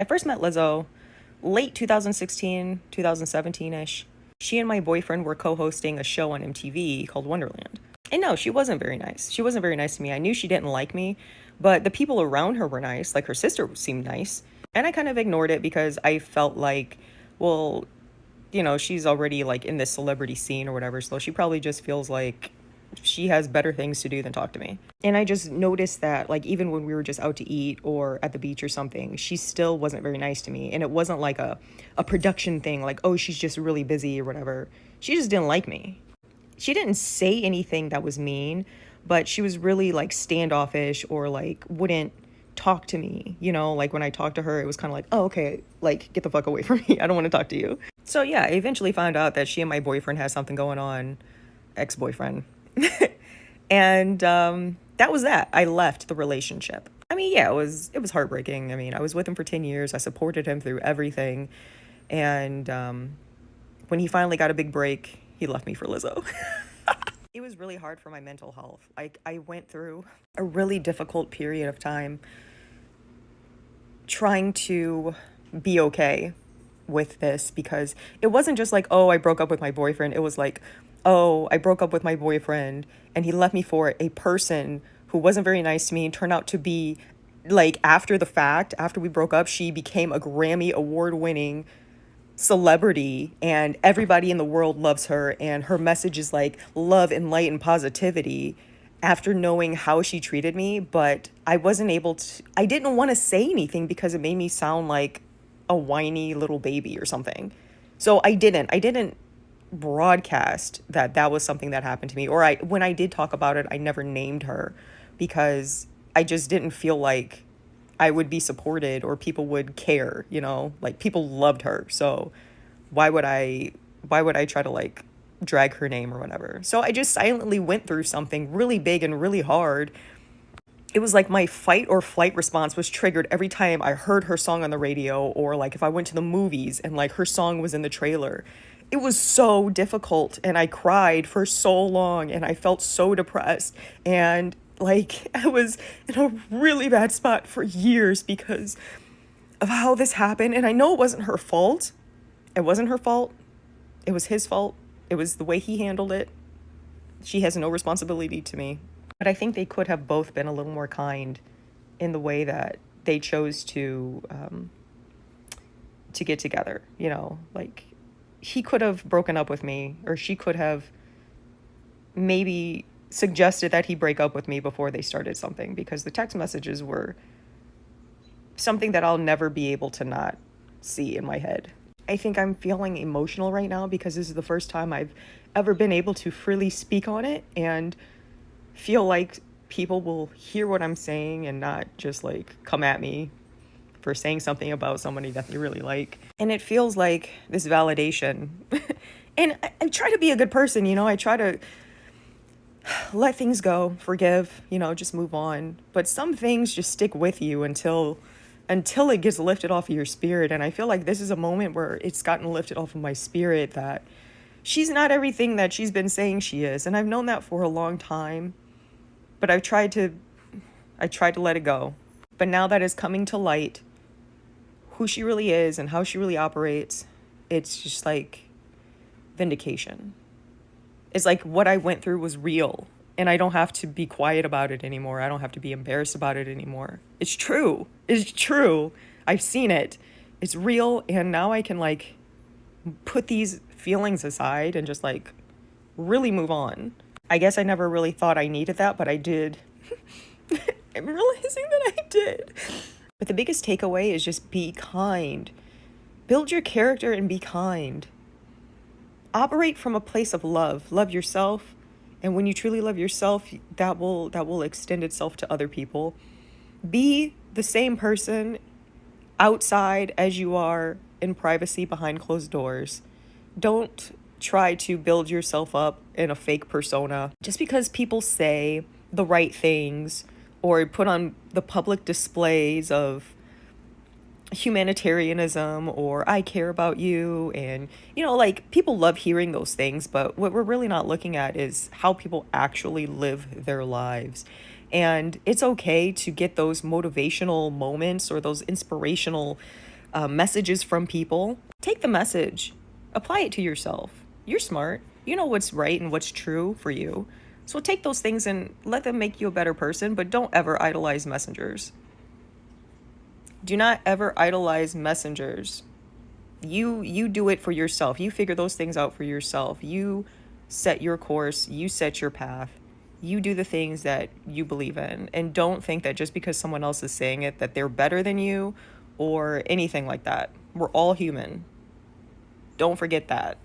I first met Lizzo late 2016, 2017-ish. She and my boyfriend were co-hosting a show on MTV called Wonderland. And no, she wasn't very nice. She wasn't very nice to me. I knew she didn't like me, but the people around her were nice. Like her sister seemed nice. And I kind of ignored it because I felt like, well, she's already like in this celebrity scene or whatever, so she probably just feels like she has better things to do than talk to me. And I just noticed that, like, even when we were just out to eat or at the beach or something, she still wasn't very nice to me. And it wasn't like a production thing, like, oh, she's just really busy or whatever. She just didn't like me. She didn't say anything that was mean, but she was really like standoffish or like wouldn't talk to me. Like when I talked to her, it was kind of like, oh, okay, like get the fuck away from me. I don't want to talk to you. So yeah, I eventually found out that she and my boyfriend had something going on, ex-boyfriend. And that was that. I left the relationship. I mean, yeah, it was heartbreaking. I mean, I was with him for 10 years. I supported him through everything. And when he finally got a big break, he left me for Lizzo. It was really hard for my mental health. I went through a really difficult period of time trying to be okay with this, because it wasn't just like, oh, I broke up with my boyfriend. It was like, oh, I broke up with my boyfriend and he left me for a person who wasn't very nice to me and turned out to be, like, after the fact, after we broke up, she became a Grammy award winning celebrity and everybody in the world loves her, and her message is like love and light and positivity, after knowing how she treated me. But I didn't want to say anything because it made me sound like a whiny little baby or something. So I didn't broadcast that that was something that happened to me, or when I did talk about it, I never named her, because I just didn't feel like I would be supported or people would care, like people loved her. So why would I try to like drag her name or whatever? So I just silently went through something really big and really hard. It was like my fight or flight response was triggered every time I heard her song on the radio, or like if I went to the movies and like her song was in the trailer. It was so difficult, and I cried for so long, and I felt so depressed, and like I was in a really bad spot for years because of how this happened. And I know it wasn't her fault. It wasn't her fault. It was his fault. It was the way he handled it. She has no responsibility to me. But I think they could have both been a little more kind in the way that they chose to get together. Like he could have broken up with me, or she could have maybe suggested that he break up with me before they started something, because the text messages were something that I'll never be able to not see in my head. I think I'm feeling emotional right now because this is the first time I've ever been able to freely speak on it and feel like people will hear what I'm saying and not just like come at me for saying something about somebody that they really like. And it feels like this validation. And I try to be a good person, I try to let things go, forgive, just move on. But some things just stick with you until it gets lifted off of your spirit. And I feel like this is a moment where it's gotten lifted off of my spirit, that she's not everything that she's been saying she is. And I've known that for a long time, but I tried to let it go. But now that it's coming to light, who she really is and how she really operates, it's just like vindication. It's like what I went through was real, and I don't have to be quiet about it anymore. I don't have to be embarrassed about it anymore. It's true. It's true. I've seen it. It's real, and now I can like put these feelings aside and just like really move on. I guess I never really thought I needed that, but I did. I'm realizing that I did. But the biggest takeaway is just be kind. Build your character and be kind. Operate from a place of love. Love yourself. And when you truly love yourself, that will extend itself to other people. Be the same person outside as you are in privacy behind closed doors. Don't try to build yourself up in a fake persona. Just because people say the right things or put on the public displays of humanitarianism or I care about you, and like people love hearing those things, but what we're really not looking at is how people actually live their lives. And it's okay to get those motivational moments or those inspirational messages from people. Take the message, apply it to yourself. You're smart. You know what's right and what's true for you. So take those things and let them make you a better person, but don't ever idolize messengers. Do not ever idolize messengers. You do it for yourself. You figure those things out for yourself. You set your course, you set your path. You do the things that you believe in, and don't think that just because someone else is saying it that they're better than you or anything like that. We're all human. Don't forget that.